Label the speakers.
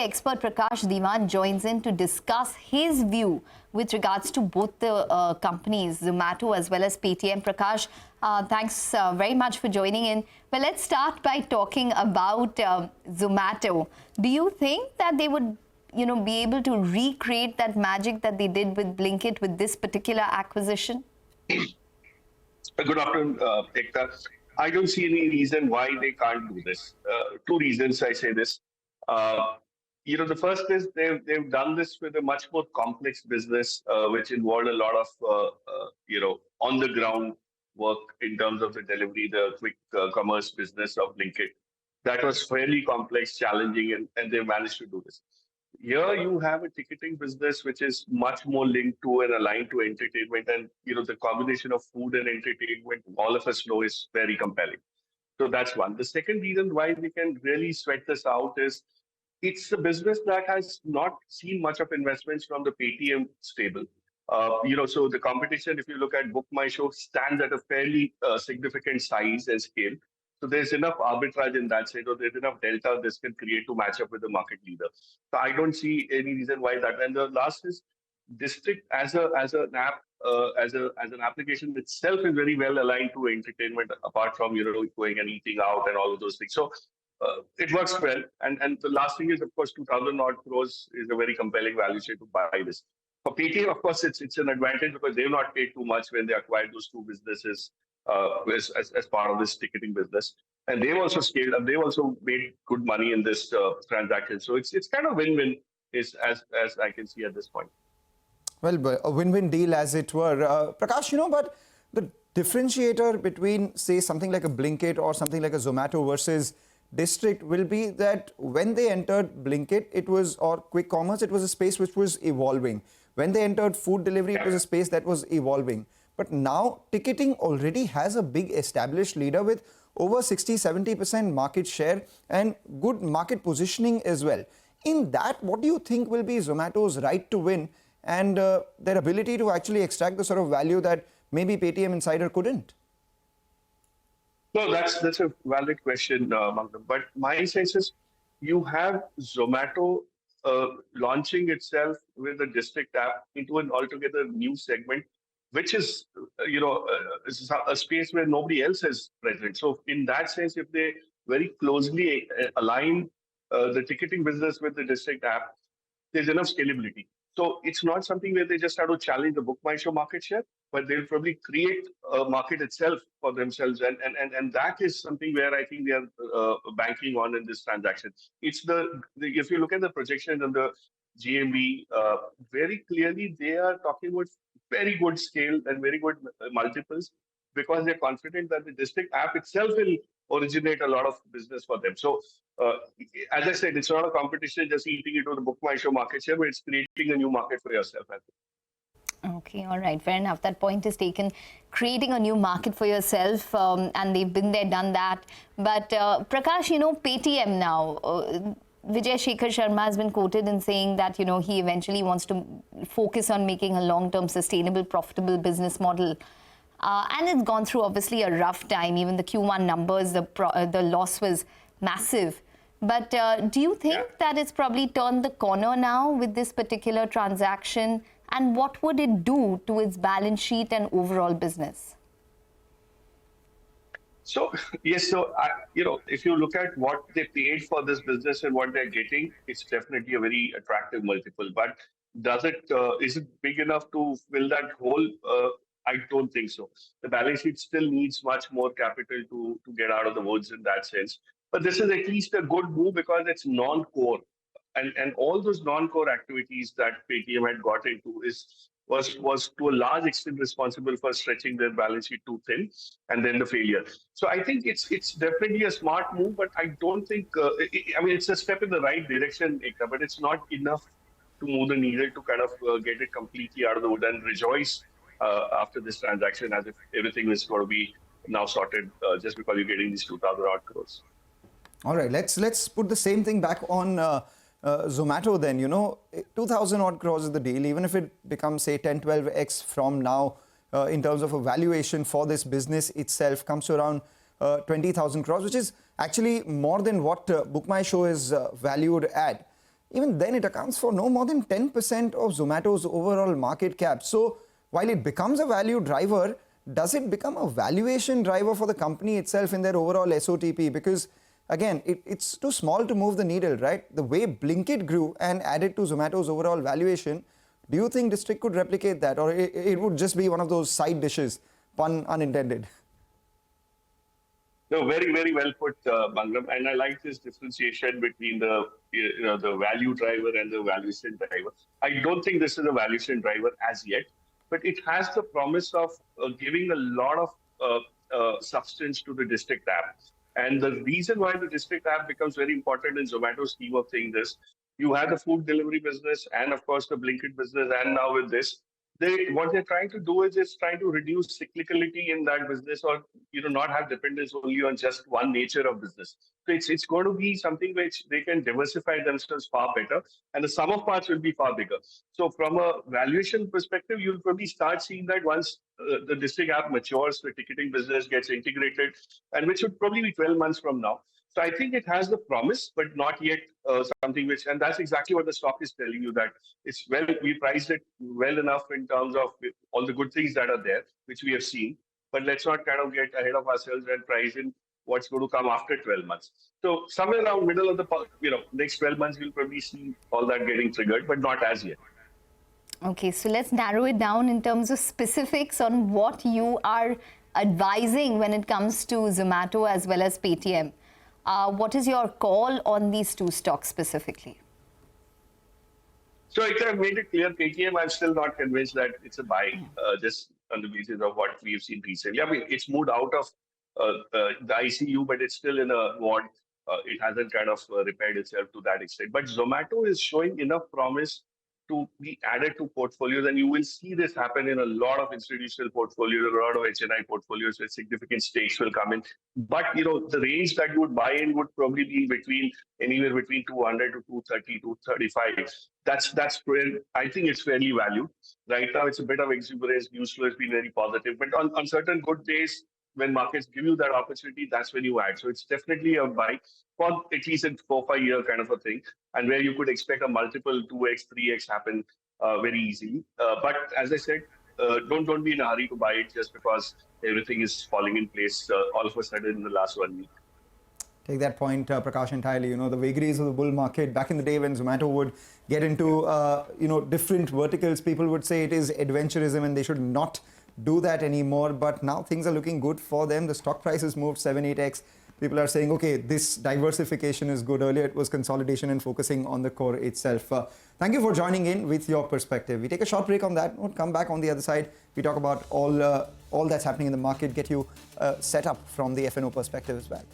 Speaker 1: Expert Prakash Diwan joins in to discuss his view with regards to both the companies, Zomato as well as Paytm. Prakash, thanks very much for joining in. Well, let's start by talking about Zomato. Do you think that they would, be able to recreate that magic that they did with Blinkit with this particular acquisition?
Speaker 2: Good afternoon, Ekta. I don't see any reason why they can't do this. Two reasons I say this. The first is they've done this with a much more complex business, which involved a lot of on the ground work in terms of the delivery, the quick commerce business of Blinkit. That was fairly complex, challenging, and they managed to do this. Here you have a ticketing business which is much more linked to and aligned to entertainment, and the combination of food and entertainment, all of us know, is very compelling. So that's one. The second reason why we can really sweat this out is it's a business that has not seen much of investments from the Paytm stable. So the competition, if you look at Book My Show, stands at a fairly significant size and scale. So there's enough arbitrage in that side, or there's enough delta this can create to match up with the market leader. So I don't see any reason why that. And the last is District as an app, as an application itself is very well aligned to entertainment, apart from going and eating out and all of those things. So it works well. And the last thing is, of course, 2,000 odd crores is a very compelling valuation to buy this. For Paytm, of course, it's an advantage because they've not paid too much when they acquired those two businesses as part of this ticketing business. And they've also scaled up. They've also made good money in this transaction. So it's kind of win-win as I can see at this point.
Speaker 3: Well, a win-win deal as it were. Prakash, but the differentiator between, say, something like a Blinkit or something like a Zomato versus District will be that when they entered Blinkit, or quick commerce, it was a space which was evolving. When they entered food delivery, it was a space that was evolving. But now ticketing already has a big established leader with over 60-70% market share and good market positioning as well. In that, what do you think will be Zomato's right to win and their ability to actually extract the sort of value that maybe Paytm Insider couldn't?
Speaker 2: No, that's a valid question, Mangalam. But my sense is you have Zomato launching itself with the District app into an altogether new segment, which is, a space where nobody else is present. So in that sense, if they very closely align the ticketing business with the District app, there's enough scalability. So it's not something where they just have to challenge the Book My Show market share, but they'll probably create a market itself for themselves. And that is something where I think they are banking on in this transaction. It's if you look at the projection and the GMV, very clearly they are talking about very good scale and very good multiples, because they're confident that the District app itself will originate a lot of business for them. So, as I said, it's not a competition just eating into the Book My Show market share, but it's creating a new market for yourself, I think.
Speaker 1: Okay, all right, fair enough. That point is taken. Creating a new market for yourself, and they've been there, done that. But Prakash, Paytm now, Vijay Shekhar Sharma has been quoted in saying that, he eventually wants to focus on making a long-term, sustainable, profitable business model. And it's gone through, obviously, a rough time. Even the Q1 numbers, the loss was massive. But do you think that it's probably turned the corner now with this particular transaction? And what would it do to its balance sheet and overall business?
Speaker 2: So, yes, if you look at what they paid for this business and what they're getting, it's definitely a very attractive multiple. But is it big enough to fill that hole? I don't think so. The balance sheet still needs much more capital to get out of the woods in that sense. But this is at least a good move because it's non-core. And all those non-core activities that Paytm had got into was to a large extent responsible for stretching their balance sheet too thin and then the failure. So I think it's definitely a smart move, but I don't think, it's a step in the right direction, Ekta, but it's not enough to move the needle to kind of get it completely out of the wood and rejoice after this transaction as if everything is going to be now sorted just because you're getting these 2,000 odd crores.
Speaker 3: All right, let's put the same thing back on Zomato then. 2,000 odd crores is the deal. Even if it becomes, say, 10-12x from now in terms of a valuation for this business itself, comes to around 20,000 crores, which is actually more than what Book My Show is valued at. even then it accounts for no more than 10% of Zomato's overall market cap. So while it becomes a value driver, does it become a valuation driver for the company itself in their overall SOTP? Because again, it's too small to move the needle, right? The way Blinkit grew and added to Zomato's overall valuation, do you think District could replicate that, or it would just be one of those side dishes, pun unintended?
Speaker 2: No, very, very well put, Mangalam. And I like this differentiation between the the value driver and the valuation driver. I don't think this is a valuation driver as yet, but it has the promise of giving a lot of substance to the District app. And the reason why the District app becomes very important in Zomato's scheme of things is you have the food delivery business and, of course, the Blinkit business, and now with this, what they're trying to do is just trying to reduce cyclicality in that business, or not have dependence only on just one nature of business. So it's going to be something which they can diversify themselves far better, and the sum of parts will be far bigger. So from a valuation perspective, you'll probably start seeing that once the District app matures, the ticketing business gets integrated, and which would probably be 12 months from now. So I think it has the promise, but not yet something which, and that's exactly what the stock is telling you, that it's we priced it well enough in terms of all the good things that are there, which we have seen. But let's not kind of get ahead of ourselves and price in what's going to come after 12 months. So somewhere around middle of the next 12 months, we'll probably see all that getting triggered, but not as yet.
Speaker 1: Okay, so let's narrow it down in terms of specifics on what you are advising when it comes to Zomato as well as Paytm. What is your call on these two stocks specifically?
Speaker 2: So I've made it clear, Paytm, I'm still not convinced that it's a buy, just on the basis of what we've seen recently. I mean, it's moved out of the ICU, but it's still in a ward. It hasn't kind of repaired itself to that extent. But Zomato is showing enough promise to be added to portfolios, and you will see this happen in a lot of institutional portfolios, a lot of HNI portfolios where significant stakes will come in. But the range that you would buy in would probably be anywhere between 200 to 230, 235. That's where I think it's fairly valued. Right now, it's a bit of exuberance. News flow has been very positive, but on certain good days, when markets give you that opportunity, that's when you add. So it's definitely a buy for at least a 4-5 year kind of a thing, and where you could expect a multiple 2x, 3x happen very easily. But as I said, don't be in a hurry to buy it just because everything is falling in place all of a sudden in the last 1 week.
Speaker 3: Take that point, Prakash, entirely. The vagaries of the bull market. Back in the day when Zomato would get into, different verticals, people would say it is adventurism and they should not do that anymore. But now things are looking good for them. The stock price has moved 7-8x. People are saying, okay, this diversification is good. Earlier it was consolidation and focusing on the core itself. Thank you for joining in with your perspective. We take a short break on that. We'll come back on the other side. We talk about all that's happening in the market, get you set up from the F&O perspective as well.